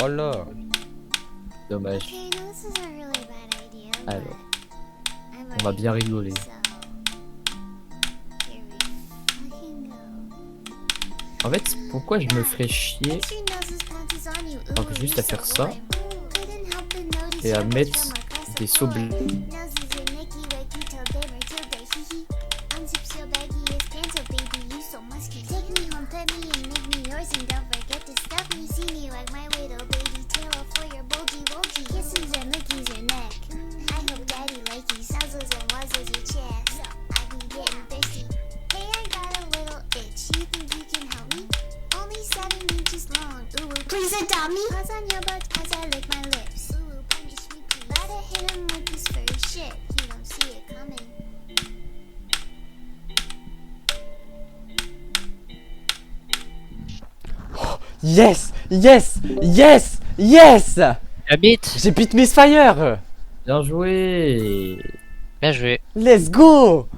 Oh là. Dommage. Alors, on va bien rigoler. En fait, pourquoi je me ferais chier donc juste à faire ça et à mettre des sauts bleus. Please adopt me. Pause on your butt as I lick my lips. Ooh, punish me, please. Gotta hit him with this furry shit. He don't see it coming. Yes! Yes! Yes! Yes! Habite. J'ai beat Misfire! Bien joué. Bien joué. Let's go!